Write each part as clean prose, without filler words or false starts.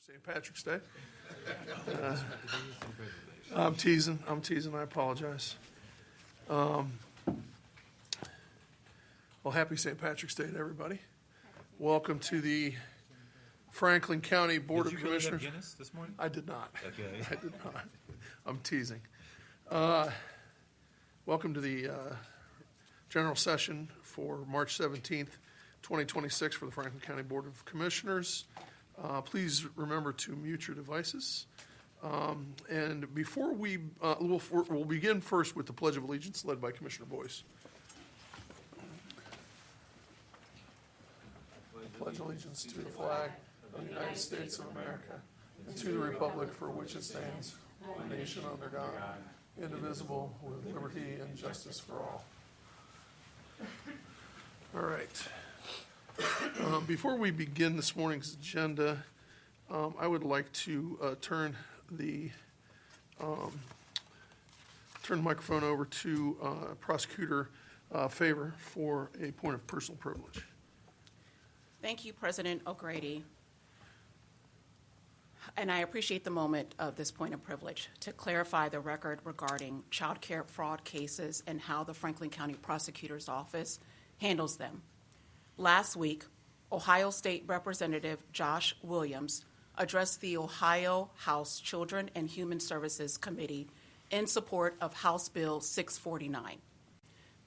St. Patrick's Day. I'm teasing. I apologize. Well, happy St. Patrick's Day to everybody. Welcome to the Franklin County Board of Commissioners. Did you Guinness this morning? I did not. Okay. I did not. I'm teasing. Welcome to the general session for March 17th, 2026 for the Franklin County Board of Commissioners. Please remember to mute your devices. And before we'll begin first with the Pledge of Allegiance led by Commissioner Boyce. Pledge allegiance to the flag of the United States of America and to the republic for which it stands, one nation under God, indivisible, with liberty and justice for all. All right. Before we begin this morning's agenda, I would like to turn the microphone over to Prosecutor Favor for a point of personal privilege. Thank you, President O'Grady. And I appreciate the moment of this point of privilege to clarify the record regarding child care fraud cases and how the Franklin County Prosecutor's Office handles them. Last week, Ohio State Representative Josh Williams addressed the Ohio House Children and Human Services Committee in support of House Bill 649.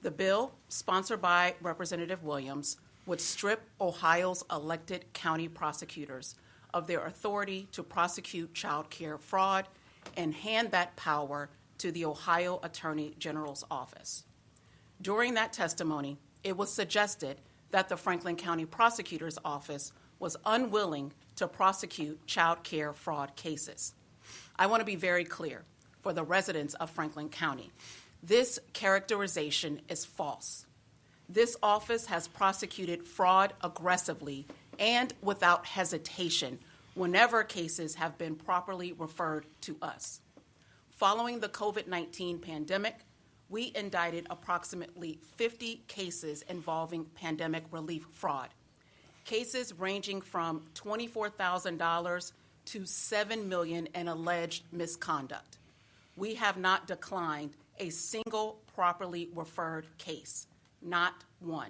The bill, sponsored by Representative Williams, would strip Ohio's elected county prosecutors of their authority to prosecute child care fraud and hand that power to the Ohio Attorney General's office. During that testimony, it was suggested that the Franklin County Prosecutor's Office was unwilling to prosecute child care fraud cases. I want to be very clear for the residents of Franklin County. This characterization is false. This office has prosecuted fraud aggressively and without hesitation whenever cases have been properly referred to us. Following the COVID-19 pandemic, we indicted approximately 50 cases involving pandemic relief fraud, cases ranging from $24,000 to $7 million in alleged misconduct. We have not declined a single properly referred case. Not one.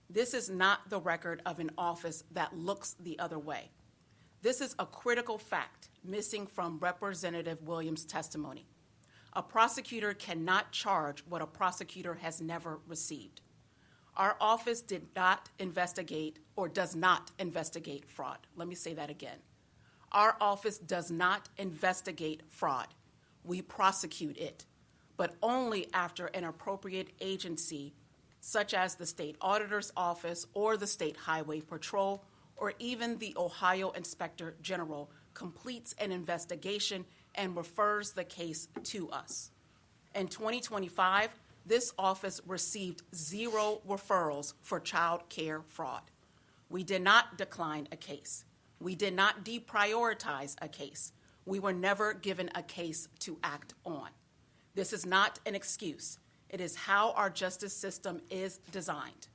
This is not the record of an office that looks the other way. This is a critical fact missing from Representative Williams' testimony. A prosecutor cannot charge what a prosecutor has never received. Our office did not investigate or does not investigate fraud. Let me say that again. Our office does not investigate fraud. We prosecute it, but only after an appropriate agency such as the State Auditor's Office or the State Highway Patrol or even the Ohio Inspector General completes an investigation and refers the case to us. In 2025, this office received 0 referrals for child care fraud. We did not decline a case. We did not deprioritize a case. We were never given a case to act on. This is not an excuse. It is how our justice system is designed.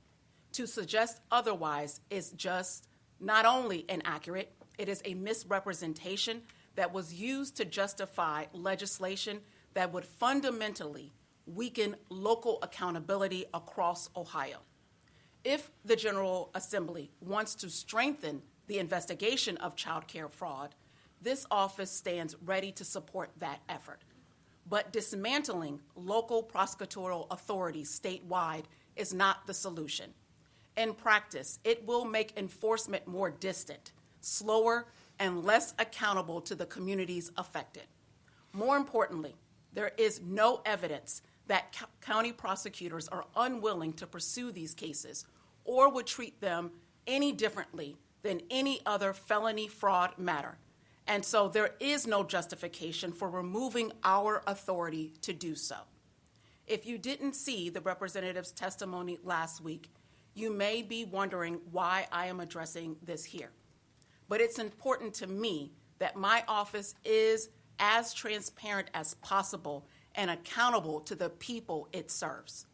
To suggest otherwise is just not only inaccurate, it is a misrepresentation that was used to justify legislation that would fundamentally weaken local accountability across Ohio. If the General Assembly wants to strengthen the investigation of child care fraud, this office stands ready to support that effort. But dismantling local prosecutorial authorities statewide is not the solution. In practice, it will make enforcement more distant, slower, and less accountable to the communities affected. More importantly, there is no evidence that county prosecutors are unwilling to pursue these cases or would treat them any differently than any other felony fraud matter. And so there is no justification for removing our authority to do so. If you didn't see the representative's testimony last week, you may be wondering why I am addressing this here. But it's important to me that my office is as transparent as possible and accountable to the people it serves.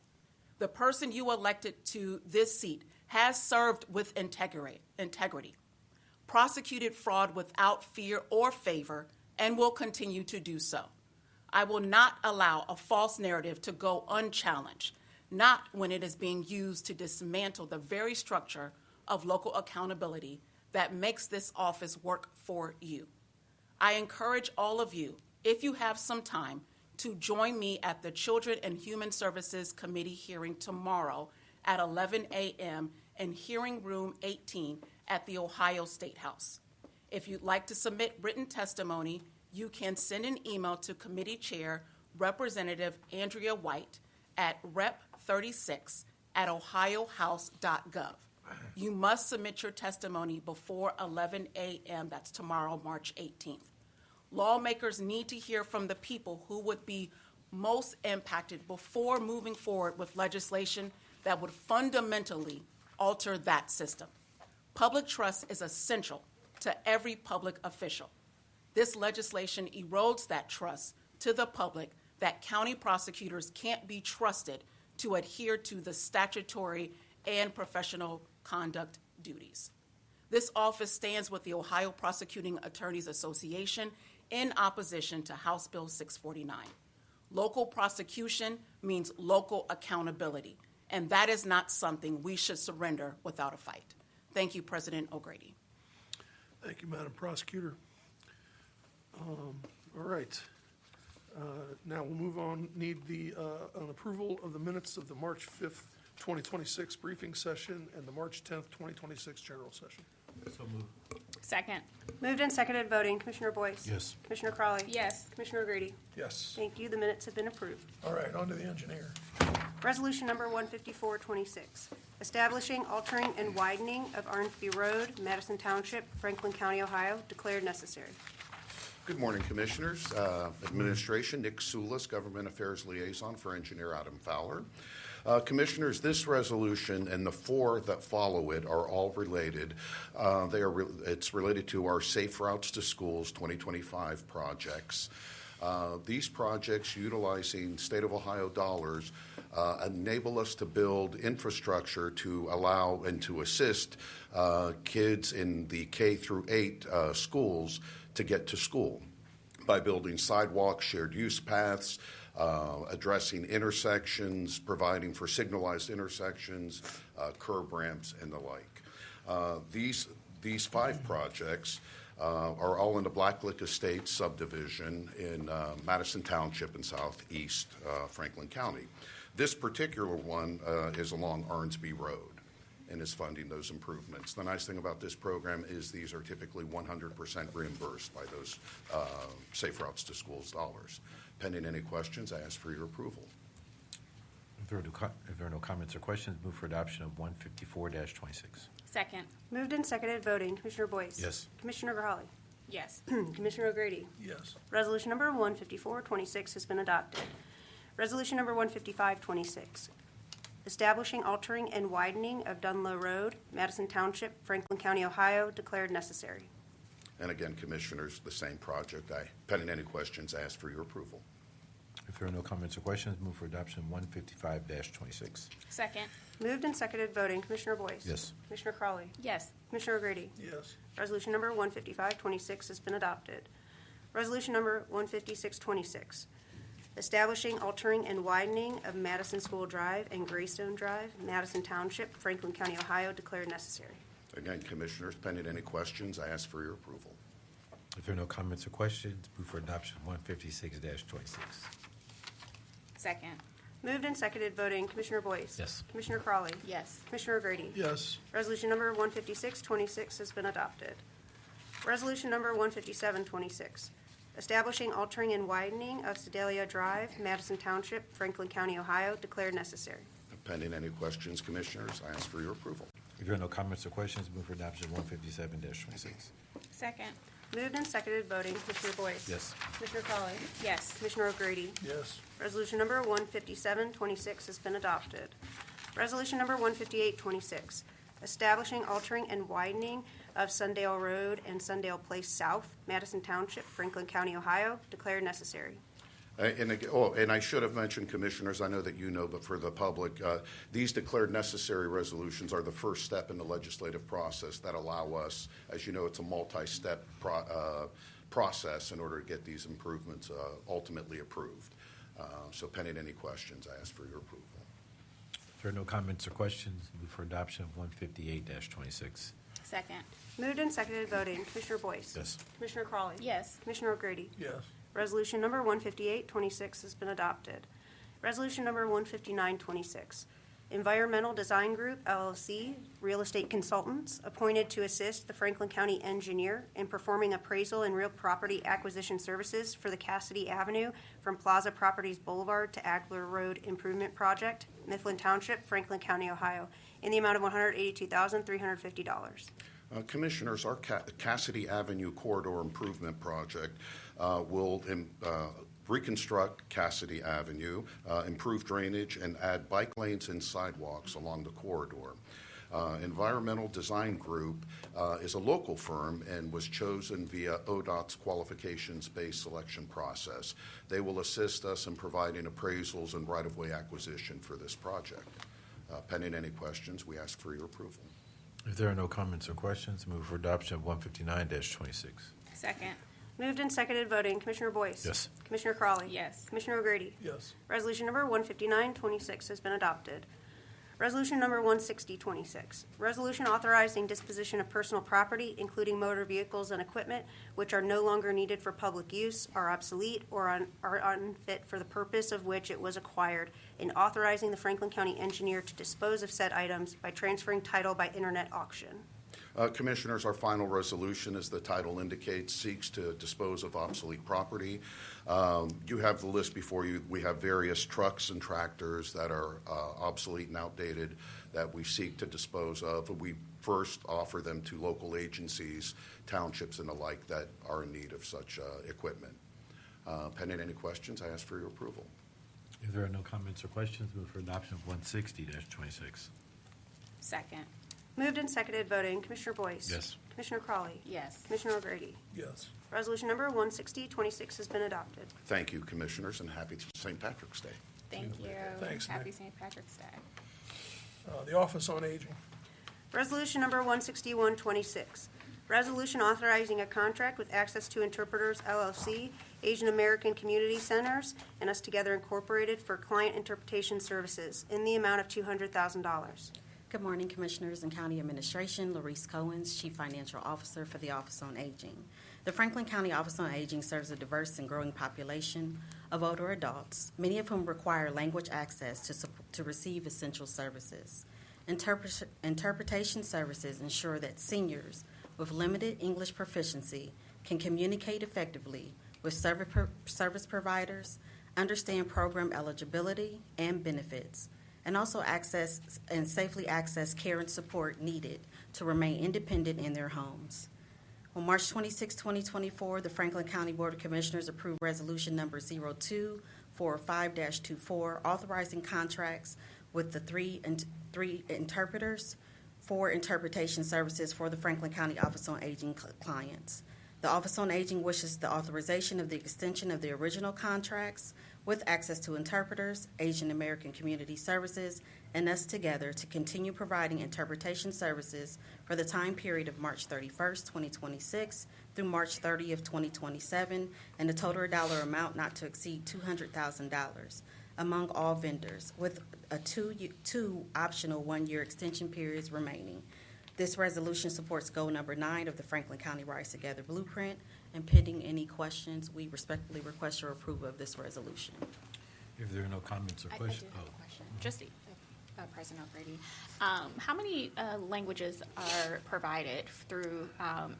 The person you elected to this seat has served with integrity. prosecuted fraud without fear or favor, and will continue to do so. I will not allow a false narrative to go unchallenged, not when it is being used to dismantle the very structure of local accountability that makes this office work for you. I encourage all of you, if you have some time, to join me at the Children and Human Services Committee hearing tomorrow at 11 a.m. in Hearing Room 18 at the Ohio State House. If you'd like to submit written testimony, you can send an email to Committee Chair Representative Andrea White at rep36@ohiohouse.gov. You must submit your testimony before 11 a.m. That's tomorrow, March 18th. Lawmakers need to hear from the people who would be most impacted before moving forward with legislation that would fundamentally alter that system. Public trust is essential to every public official. This legislation erodes that trust to the public that county prosecutors can't be trusted to adhere to the statutory and professional conduct duties. This office stands with the Ohio Prosecuting Attorneys Association in opposition to House Bill 649. Local prosecution means local accountability, and that is not something we should surrender without a fight. Thank you, President O'Grady. Thank you, Madam Prosecutor. All right. Now we'll move on. Need an approval of the minutes of the March 5th, 2026 briefing session and the March 10th, 2026 general session. So moved. Second. Moved and seconded voting. Commissioner Boyce? Yes. Commissioner Crawley? Yes. Commissioner O'Grady? Yes. Thank you. The minutes have been approved. All right, on to the engineer. Resolution number 15426, establishing, altering, and widening of Arnsby Road, Madison Township, Franklin County, Ohio, declared necessary. Good morning, Commissioners. Administration, Nick Soulis, Government Affairs Liaison for Engineer Adam Fowler. Commissioners, this resolution and the four that follow it are all related. It's related to our Safe Routes to Schools 2025 projects. These projects, utilizing State of Ohio dollars, enable us to build infrastructure to allow and to assist kids in the K through 8 schools to get to school by building sidewalks, shared use paths, addressing intersections, providing for signalized intersections, curb ramps, and the like. These 5 projects are all in the Blacklick Estates subdivision in Madison Township in southeast Franklin County. This particular one is along Arnsby Road and is funding those improvements. The nice thing about this program is these are typically 100% reimbursed by those Safe Routes to Schools dollars. Pending any questions, I ask for your approval. If there are no comments or questions, move for adoption of 154-26. Second. Moved and seconded voting. Commissioner Boyce? Yes. Commissioner Crawley? Yes. Commissioner O'Grady? Yes. Resolution number 15426 has been adopted. Resolution number 15526, establishing, altering, and widening of Dunlow Road, Madison Township, Franklin County, Ohio, declared necessary. And again, Commissioners, the same project. Pending any questions, I ask for your approval. If there are no comments or questions, move for adoption of 155-26. Second. Moved and seconded voting. Commissioner Boyce? Yes. Commissioner Crawley? Yes. Commissioner O'Grady? Yes. Resolution number 15526 has been adopted. Resolution number 15626, establishing, altering, and widening of Madison School Drive and Greystone Drive, Madison Township, Franklin County, Ohio, declared necessary. Again, Commissioners, pending any questions, I ask for your approval. If there are no comments or questions, move for adoption of 156-26. Second. Moved and seconded voting. Commissioner Boyce? Yes. Commissioner Crawley? Yes. Commissioner O'Grady? Yes. Resolution number 15626 has been adopted. Resolution number 15726, establishing, altering, and widening of Sedalia Drive, Madison Township, Franklin County, Ohio, declared necessary. Pending any questions, Commissioners, I ask for your approval. If there are no comments or questions, move for adoption of 157-26. Second. Moved and seconded voting. Commissioner Boyce? Yes. Commissioner Crawley? Yes. Commissioner O'Grady? Yes. Resolution number 15726 has been adopted. Resolution number 15826, establishing, altering, and widening of Sundale Road and Sundale Place South, Madison Township, Franklin County, Ohio, declared necessary. And I should have mentioned, Commissioners, I know that you know, but for the public, these declared necessary resolutions are the first step in the legislative process that allow us, as you know, it's a multi-step process in order to get these improvements ultimately approved. So pending any questions, I ask for your approval. If there are no comments or questions, move for adoption of 158-26. Second. Moved and seconded voting. Commissioner Boyce? Yes. Commissioner Crawley? Yes. Commissioner O'Grady? Yes. Resolution number 15826 has been adopted. Resolution number 15926, Environmental Design Group, LLC, real estate consultants appointed to assist the Franklin County engineer in performing appraisal and real property acquisition services for the Cassidy Avenue from Plaza Properties Boulevard to Agler Road Improvement Project, Mifflin Township, Franklin County, Ohio, in the amount of $182,350. Commissioners, our Cassidy Avenue Corridor Improvement Project will reconstruct Cassidy Avenue, improve drainage, and add bike lanes and sidewalks along the corridor. Environmental Design Group is a local firm and was chosen via ODOT's qualifications-based selection process. They will assist us in providing appraisals and right-of-way acquisition for this project. Pending any questions, we ask for your approval. If there are no comments or questions, move for adoption of 159-26. Second. Moved and seconded voting. Commissioner Boyce? Yes. Commissioner Crawley? Yes. Commissioner O'Grady? Yes. Resolution number 15926 has been adopted. Resolution number 16026, resolution authorizing disposition of personal property, including motor vehicles and equipment, which are no longer needed for public use, are obsolete, or are unfit for the purpose of which it was acquired, and authorizing the Franklin County engineer to dispose of said items by transferring title by internet auction. Commissioners, our final resolution, as the title indicates, seeks to dispose of obsolete property. You have the list before you. We have various trucks and tractors that are obsolete and outdated that we seek to dispose of. We first offer them to local agencies, townships, and the like that are in need of such equipment. Pending any questions, I ask for your approval. If there are no comments or questions, move for adoption of 160-26. Second. Moved and seconded voting. Commissioner Boyce? Yes. Commissioner Crawley? Yes. Commissioner O'Grady? Yes. Resolution number 16026 has been adopted. Thank you, Commissioners, and happy St. Patrick's Day. Thank you. Thanks, Happy Nick. St. Patrick's Day. The Office on Aging. Resolution number 16126, resolution authorizing a contract with Access to Interpreters LLC, Asian American Community Centers, and Us Together Incorporated for client interpretation services in the amount of $200,000. Good morning, Commissioners and County Administration. Larice Cohens, Chief Financial Officer for the Office on Aging. The Franklin County Office on Aging serves a diverse and growing population of older adults, many of whom require language access to receive essential services. Interpretation services ensure that seniors with limited English proficiency can communicate effectively with service providers, understand program eligibility and benefits, and also access and safely access care and support needed to remain independent in their homes. On March 26, 2024, the Franklin County Board of Commissioners approved Resolution Number 0245-24, authorizing contracts with the three interpreters for interpretation services for the Franklin County Office on Aging clients. The Office on Aging wishes the authorization of the extension of the original contracts with Access to Interpreters, Asian American Community Services, and Us Together to continue providing interpretation services for the time period of March 31st, 2026 through March 30th, 2027, and a total dollar amount not to exceed $200,000 among all vendors, with a two optional one-year extension periods remaining. This resolution supports goal number 9 of the Franklin County Rise Together Blueprint, and pending any questions, we respectfully request your approval of this resolution. If there are no comments or I do questions. have a question. Just President O'Grady, how many languages are provided through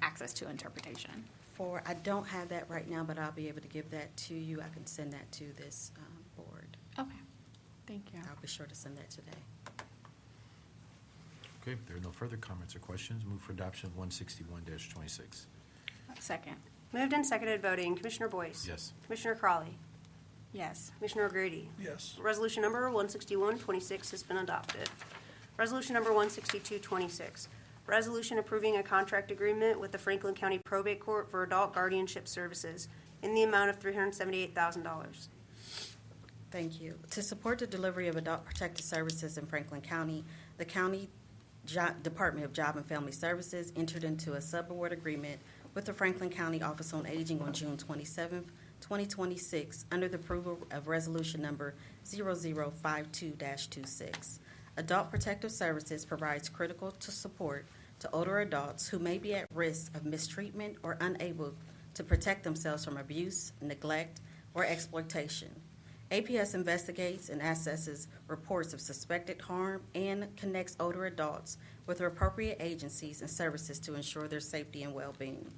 Access to Interpretation? I don't have that right now, but I'll be able to give that to you. I can send that to this board. Okay. Thank you. I'll be sure to send that today. Okay, if there are no further comments or questions, move for adoption of 161-26. Second. Moved and seconded voting. Commissioner Boyce? Yes. Commissioner Crawley? Yes. Commissioner O'Grady? Yes. Resolution number 16126 has been adopted. Resolution number 16226, resolution approving a contract agreement with the Franklin County Probate Court for adult guardianship services in the amount of $378,000. Thank you. To support the delivery of adult protective services in Franklin County, the County Department of Job and Family Services entered into a subaward agreement with the Franklin County Office on Aging on June 27, 2026, under the approval of Resolution Number 0052-26. Adult Protective Services provides critical support to older adults who may be at risk of mistreatment or unable to protect themselves from abuse, neglect, or exploitation. APS investigates and assesses reports of suspected harm and connects older adults with appropriate agencies and services to ensure their safety and well-being.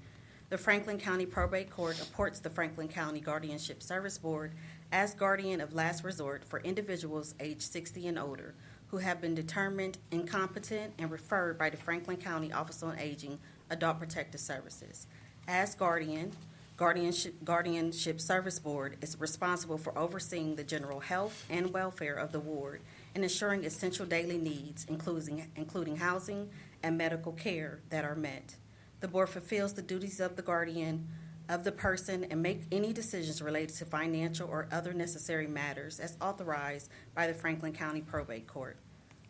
The Franklin County Probate Court appoints the Franklin County Guardianship Service Board as guardian of last resort for individuals aged 60 and older who have been determined incompetent and referred by the Franklin County Office on Aging Adult Protective Services. As Guardianship Service Board is responsible for overseeing the general health and welfare of the ward and ensuring essential daily needs, including housing and medical care, that are met. The board fulfills the duties of the guardian of the person and make any decisions related to financial or other necessary matters as authorized by the Franklin County Probate Court.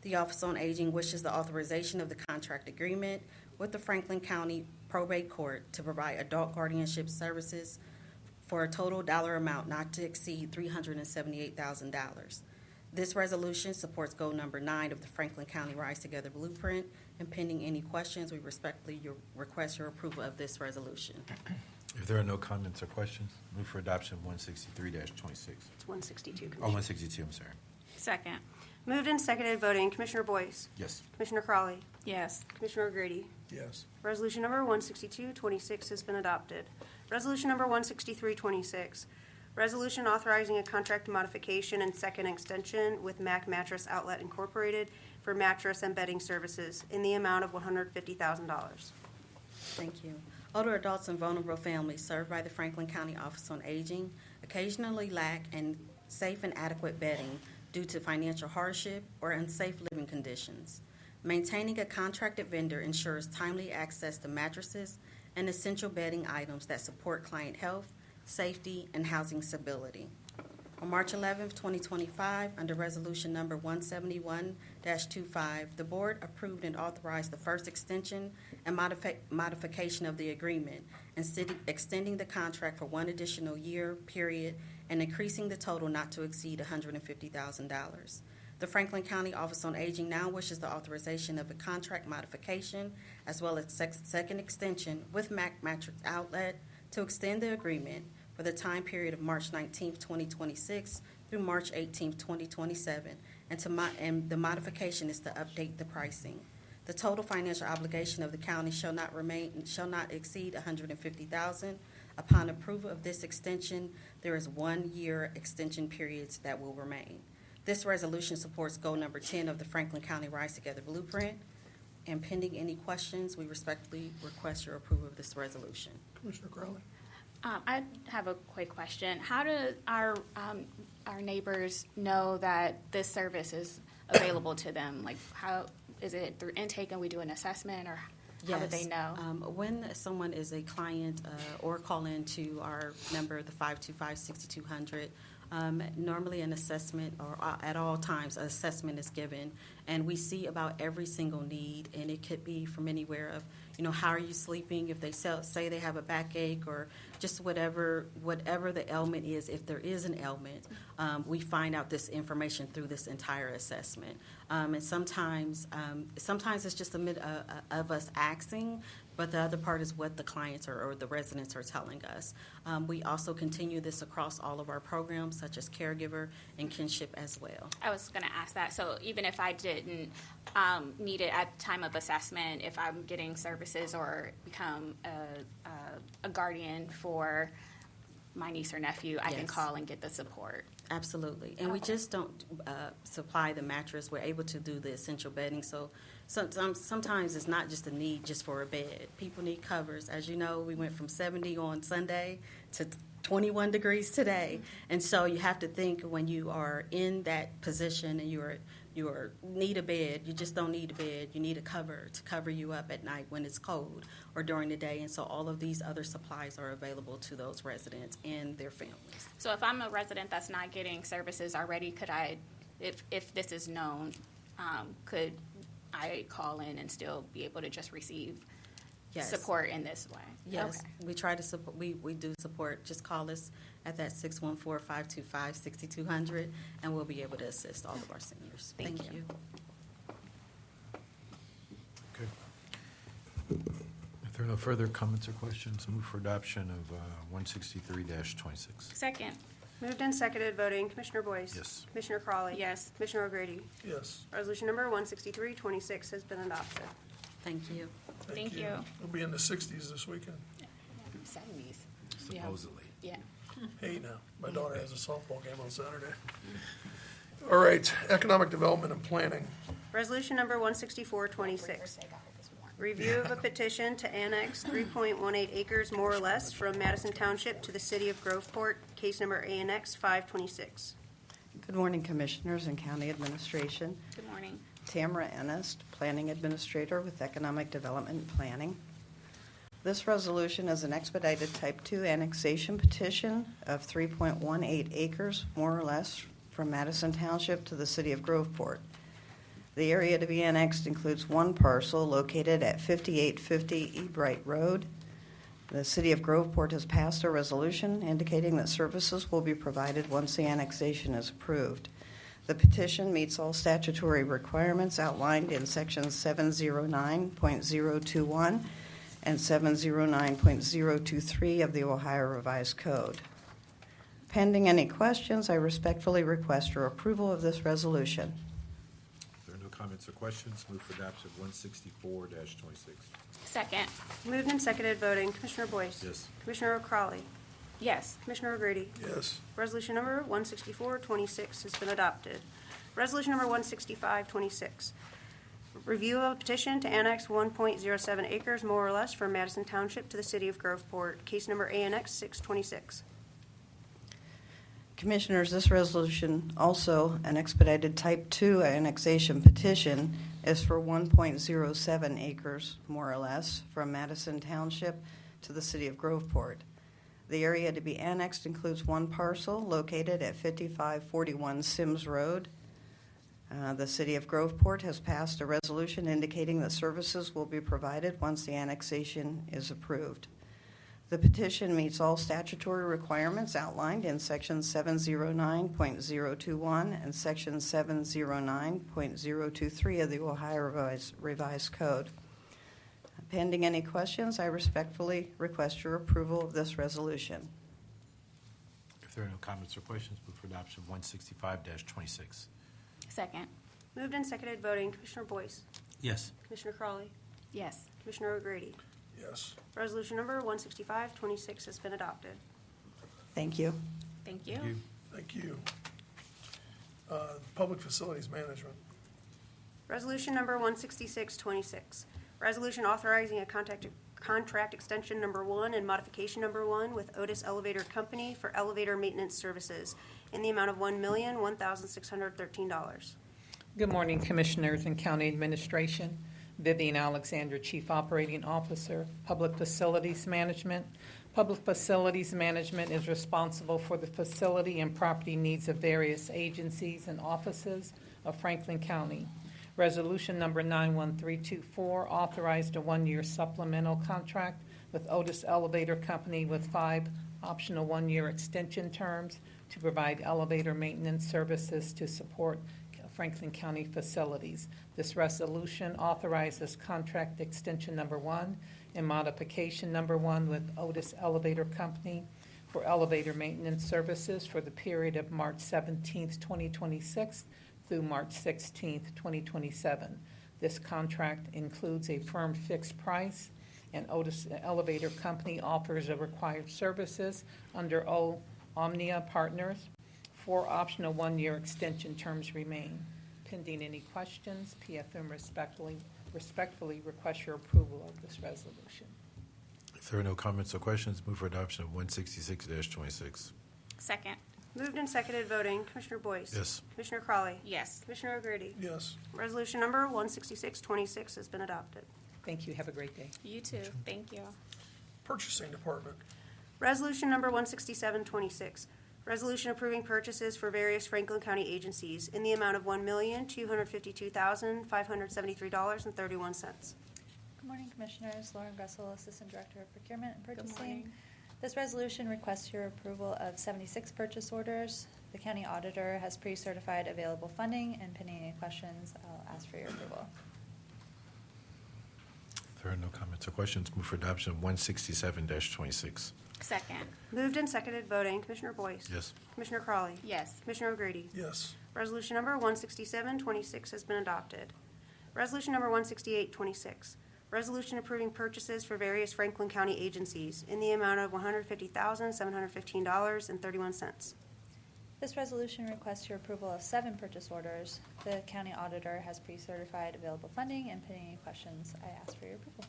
The Office on Aging wishes the authorization of the contract agreement with the Franklin County Probate Court to provide adult guardianship services for a total dollar amount not to exceed $378,000. This resolution supports goal number 9 of the Franklin County Rise Together Blueprint, and pending any questions, we respectfully request your approval of this resolution. If there are no comments or questions, move for adoption of 163-26. It's 162, Oh, Commissioner. 162, I'm sorry. Second. Moved and seconded, voting, Commissioner Boyce, Yes. Commissioner Crowley, Yes. Commissioner O'Grady. Yes. Resolution number 16226 has been adopted. Resolution number 16326, resolution authorizing a contract modification and second extension with Mac Mattress Outlet Incorporated for mattress and bedding services in the amount of $150,000. Thank you. Older adults and vulnerable families served by the Franklin County Office on Aging occasionally lack safe and adequate bedding due to financial hardship or unsafe living conditions. Maintaining a contracted vendor ensures timely access to mattresses and essential bedding items that support client health, safety, and housing stability. On March 11, 2025, under Resolution Number 171-25, the Board approved and authorized the first extension and modification of the agreement, extending the contract for one additional year period and increasing the total not to exceed $150,000. The Franklin County Office on Aging now wishes the authorization of a contract modification as well as second extension with Mac Mattress Outlet to extend the agreement for the time period of March 19, 2026 through March 18, 2027, and the modification is to update the pricing. The total financial obligation of the county shall not exceed $150,000. Upon approval of this extension, there is 1 year extension periods that will remain. This resolution supports goal number 10 of the Franklin County Rise Together Blueprint. And pending any questions, we respectfully request your approval of this resolution. Commissioner Crowley? I have a quick question. How do our neighbors know that this service is available to them? Like, how is it through intake and we do an assessment, or how do they know? When someone is a client or call in to our number, the 525-6200, normally an assessment, or at all times, an assessment is given, and we see about every single need, and it could be from anywhere of, how are you sleeping, if they say they have a backache, or just whatever the ailment is. If there is an ailment, we find out this information through this entire assessment. And sometimes it's just a bit of us asking, but the other part is what the clients or the residents are telling us. We also continue this across all of our programs, such as caregiver and kinship as well. I was going to ask that. So even if I didn't need it at time of assessment, if I'm getting services or become a guardian for my niece or nephew, I can Yes. call and get the support. Absolutely. And we just don't supply the mattress. We're able to do the essential bedding. So sometimes it's not just a need just for a bed. People need covers. As you know, we went from 70 on Sunday to 21 degrees today. And so you have to think, when you are in that position and you are need a bed, you just don't need a bed, you need a cover to cover you up at night when it's cold or during the day. And so all of these other supplies are available to those residents and their families. So if I'm a resident that's not getting services already, could I, if this is known, could I call in and still be able to just receive Yes. support in this way? Yes, Okay. we try to support, we do support. Just call us at that 614-525-6200, and we'll be able to assist all of our seniors. Thank Thank you. Okay. If there are no further comments or questions, move for adoption of 163-26. Second. Moved and seconded, voting Commissioner Boyce. Yes. Commissioner Crawley. Yes. Commissioner O'Grady. Yes. Resolution number 16326 has been adopted. Thank you. Thank you. We'll be in the 60s this weekend. 70s. Supposedly. Yeah. Hey, now, my daughter has a softball game on Saturday. All right, economic development and planning. Resolution number 16426. Review of a petition to annex 3.18 acres more or less from Madison Township to the city of Groveport, case number ANX 526. Good morning, Commissioners and County Administration. Good morning. Tamara Ennest, Planning Administrator with Economic Development and Planning. This resolution is an expedited Type 2 annexation petition of 3.18 acres, more or less, from Madison Township to the city of Groveport. The area to be annexed includes one parcel located at 5850 Ebright Road. The city of Groveport has passed a resolution indicating that services will be provided once the annexation is approved. The petition meets all statutory requirements outlined in sections 709.021 and 709.023 of the Ohio Revised Code. Pending any questions, I respectfully request your approval of this resolution. If there are no comments or questions, move for adoption of 164-26. Second. Moved and seconded, voting Commissioner Boyce. Yes. Commissioner O'Crawley. Yes. Commissioner O'Grady. Yes. Resolution number 16426 has been adopted. Resolution number 16526. Review of a petition to annex 1.07 acres more or less from Madison Township to the city of Groveport, case number ANX 626. Commissioners, this resolution, also an expedited Type 2 annexation petition, is for 1.07 acres, more or less, from Madison Township to the city of Groveport. The area to be annexed includes one parcel located at 5541 Sims Road. The city of Groveport has passed a resolution indicating that services will be provided once the annexation is approved. The petition meets all statutory requirements outlined in Section 709.021 and Section 709.023 of the Ohio Revised Code. Pending any questions, I respectfully request your approval of this resolution. If there are no comments or questions, move for adoption of 165-26. Second. Moved and seconded, voting Commissioner Boyce. Yes. Commissioner Crawley. Yes. Commissioner O'Grady. Yes. Resolution number 16526 has been adopted. Thank you. Thank you. Thank you. Public facilities management. Resolution number 16626. Resolution authorizing a contract extension number 1 and modification number 1 with Otis Elevator Company for elevator maintenance services in the amount of $1,001,613. Good morning, Commissioners and County Administration. Vivian Alexander, Chief Operating Officer, Public Facilities Management. Public Facilities Management is responsible for the facility and property needs of various agencies and offices of Franklin County. Resolution number 91324 authorized a one-year supplemental contract with Otis Elevator Company with 5 optional one-year extension terms to provide elevator maintenance services to support Franklin County facilities. This resolution authorizes contract extension number 1 and modification number 1 with Otis Elevator Company for elevator maintenance services for the period of March 17th, 2026 through March 16th, 2027. This contract includes a firm fixed price, and Otis Elevator Company offers the required services under Omnia Partners. 4 optional one-year extension terms remain. Pending any questions, PFM respectfully requests your approval of this resolution. If there are no comments or questions, move for adoption of 166-26. Second. Moved and seconded voting, Commissioner Boyce. Yes. Commissioner Crawley. Yes. Commissioner O'Grady. Yes. Resolution number 16626 has been adopted. Thank you. Have a great day. You too. Thank you. Purchasing Department. Resolution number 16726, resolution approving purchases for various Franklin County agencies in the amount of $1,252,573.31. Good morning, Commissioners. Lauren Gressel, Assistant Director of Procurement and Good Purchasing. morning. This resolution requests your approval of 76 purchase orders. The county auditor has pre-certified available funding, and pending any questions, I'll ask for your approval. If there are no comments or questions, move for adoption of 167-26. Second. Moved and seconded voting, Commissioner Boyce. Yes. Commissioner Crawley. Yes. Commissioner O'Grady. Yes. Resolution number 16726 has been adopted. Resolution number 16826, resolution approving purchases for various Franklin County agencies in the amount of $150,715.31. This resolution requests your approval of 7 purchase orders. The county auditor has pre-certified available funding, and pending any questions, I ask for your approval.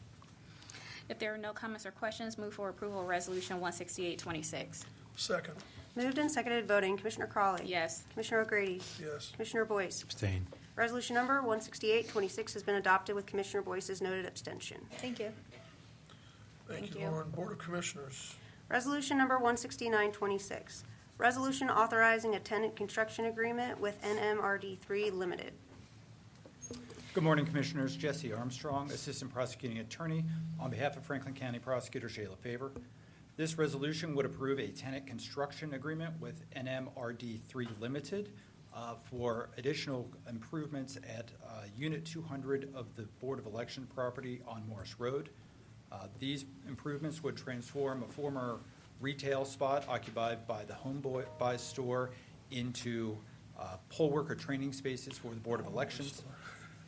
If there are no comments or questions, move for approval of Resolution 16826. Second. Moved and seconded voting, Commissioner Crawley. Yes. Commissioner O'Grady. Yes. Commissioner Boyce. Abstain. Resolution number 16826 has been adopted with Commissioner Boyce's noted abstention. Thank you. Thank Thank you, you. Lauren. Board of Commissioners. Resolution number 16926, resolution authorizing a tenant construction agreement with NMRD3 Limited. Good morning, Commissioners. Jesse Armstrong, Assistant Prosecuting Attorney, on behalf of Franklin County Prosecutor Shayla Favor. This resolution would approve a tenant construction agreement with NMRD3 Limited for additional improvements at Unit 200 of the Board of Election property on Morris Road. These improvements would transform a former retail spot occupied by the Homeboy store into poll worker training spaces for the Board of Elections.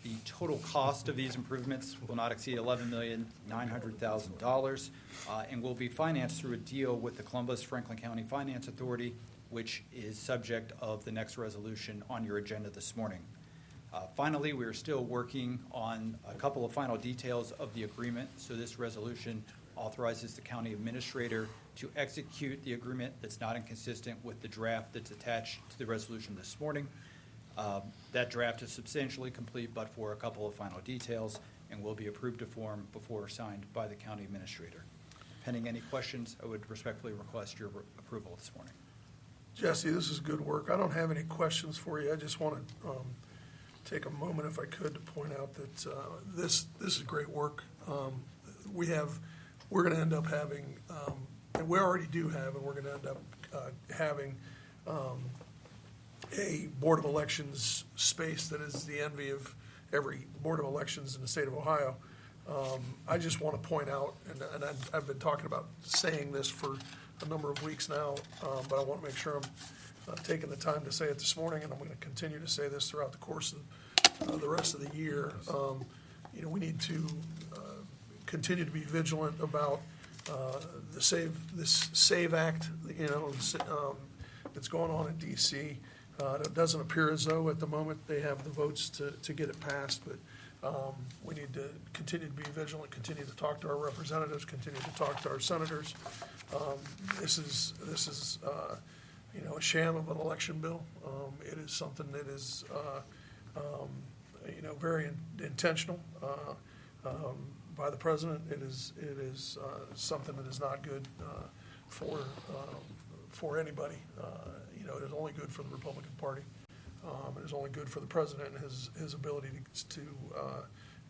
The total cost of these improvements will not exceed $11,900,000 and will be financed through a deal with the Columbus-Franklin County Finance Authority, which is subject of the next resolution on your agenda this morning. Finally, we are still working on a couple of final details of the agreement, so this resolution authorizes the county administrator to execute the agreement that's not inconsistent with the draft that's attached to the resolution this morning. That draft is substantially complete, but for a couple of final details, and will be approved to form before signed by the county administrator. Pending any questions, I would respectfully request your approval this morning. Jesse, this is good work. I don't have any questions for you. I just want to take a moment, if I could, to point out that this is great work. We're going to end up having, and we already do have, and we're going to end up having a Board of Elections space that is the envy of every Board of Elections in the state of Ohio. I just want to point out, and I've been talking about saying this for a number of weeks now, but I want to make sure I'm taking the time to say it this morning, and I'm going to continue to say this throughout the course of the rest of the year. We need to continue to be vigilant about this SAVE Act, that's going on in D.C. It doesn't appear as though at the moment they have the votes to get it passed, but we need to continue to be vigilant, continue to talk to our representatives, continue to talk to our senators. This is a sham of an election bill. It is something that is very intentional by the president. It is something that is not good for anybody. It is only good for the Republican Party. It is only good for the president and his ability to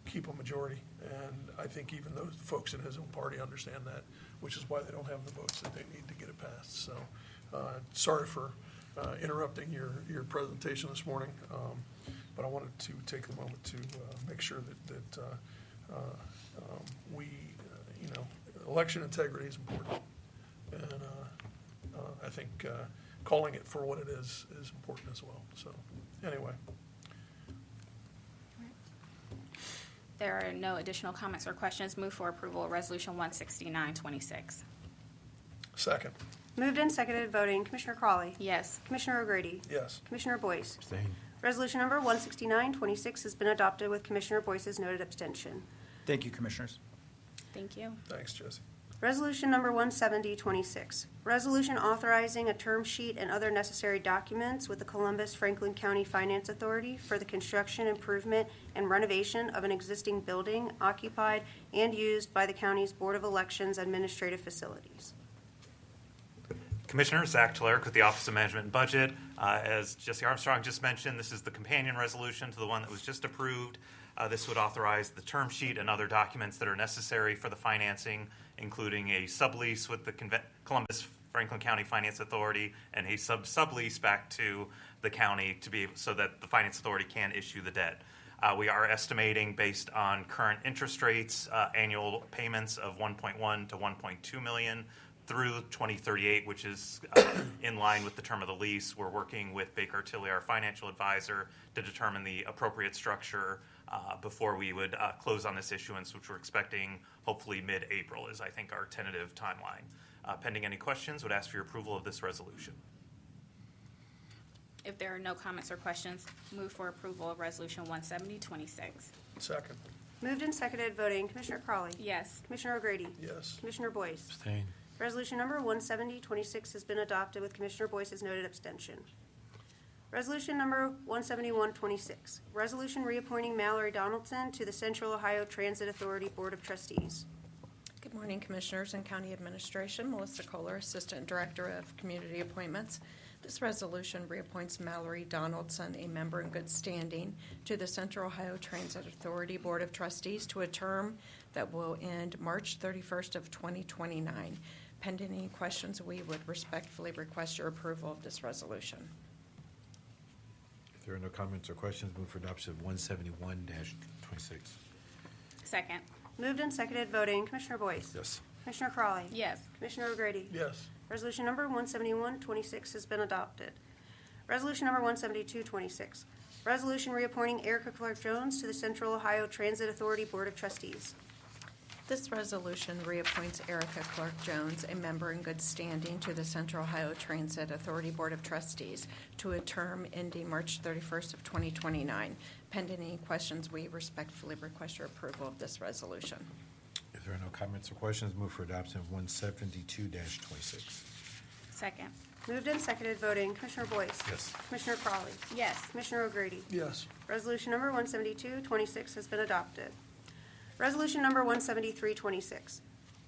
keep a majority. And I think even those folks in his own party understand that, which is why they don't have the votes that they need to get it passed. So sorry for interrupting your presentation this morning, but I wanted to take a moment to make sure that we, election integrity is important. And I think calling it for what it is important as well. So anyway. There are no additional comments or questions. Move for approval of Resolution 16926. Second. Moved and seconded voting, Commissioner Crawley. Yes. Commissioner O'Grady. Yes. Commissioner Boyce. Abstain. Resolution number 16926 has been adopted with Commissioner Boyce's noted abstention. Thank you, Commissioners. Thank you. Thanks, Jesse. Resolution number 17026, resolution authorizing a term sheet and other necessary documents with the Columbus Franklin County Finance Authority for the construction, improvement, and renovation of an existing building occupied and used by the county's Board of Elections administrative facilities. Commissioner Zach Talarek with the Office of Management and Budget. As Jesse Armstrong just mentioned, this is the companion resolution to the one that was just approved. This would authorize the term sheet and other documents that are necessary for the financing, including a sublease with the Columbus Franklin County Finance Authority and a sublease back to the county to be so that the Finance Authority can issue the debt. We are estimating, based on current interest rates, annual payments of $1.1 to $1.2 million through 2038, which is in line with the term of the lease. We're working with Baker Tilly, our financial advisor, to determine the appropriate structure before we would close on this issuance, which we're expecting hopefully mid-April is, I think, our tentative timeline. Pending any questions, would ask for your approval of this resolution. If there are no comments or questions, move for approval of Resolution 17026. Second. Moved and seconded, voting, Commissioner Crawley. Yes. Commissioner O'Grady. Yes. Commissioner Boyce. Abstain. Resolution number 17026 has been adopted with Commissioner Boyce's noted abstention. Resolution number 17126, resolution reappointing Mallory Donaldson to the Central Ohio Transit Authority Board of Trustees. Good morning, Commissioners and County Administration. Melissa Kohler, Assistant Director of Community Appointments. This resolution reappoints Mallory Donaldson, a member in good standing, to the Central Ohio Transit Authority Board of Trustees to a term that will end March 31st of 2029. Pending any questions, we would respectfully request your approval of this resolution. If there are no comments or questions, move for adoption of 171-26. Second. Moved and seconded, voting, Commissioner Boyce. Yes. Commissioner Crawley. Yes. Commissioner O'Grady. Yes. Resolution number 17126 has been adopted. Resolution number 17226, resolution reappointing Erica Clark-Jones to the Central Ohio Transit Authority Board of Trustees. This resolution reappoints Erica Clark-Jones, a member in good standing, to the Central Ohio Transit Authority Board of Trustees to a term ending March 31st of 2029. Pending any questions, we respectfully request your approval of this resolution. If there are no comments or questions, move for adoption of 172-26. Second. Moved and seconded, voting, Commissioner Boyce. Yes. Commissioner Crawley. Yes. Commissioner O'Grady. Yes. Resolution number 17226 has been adopted. Resolution number 17326,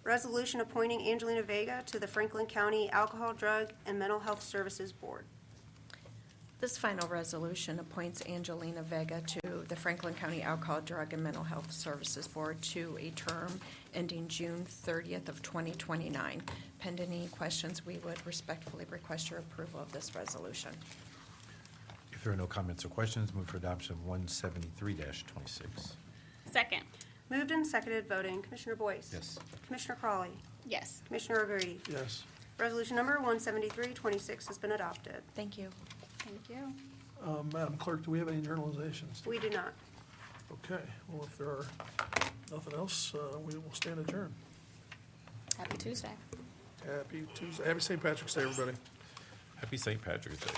resolution appointing Angelina Vega to the Franklin County Alcohol, Drug, and Mental Health Services Board. This final resolution appoints Angelina Vega to the Franklin County Alcohol, Drug, and Mental Health Services Board to a term ending June 30th of 2029. Pending any questions, we would respectfully request your approval of this resolution. If there are no comments or questions, move for adoption of 173-26. Second. Moved and seconded, voting, Commissioner Boyce. Yes. Commissioner Crawley. Yes. Commissioner O'Grady. Yes. Resolution number 17326 has been adopted. Thank you. Thank you. Madam Clerk, do we have any journalizations? We do not. Okay, well, if there are nothing else, we will stand adjourned. Happy Tuesday. Happy Tuesday, happy St. Patrick's Day, everybody. Happy St. Patrick's Day.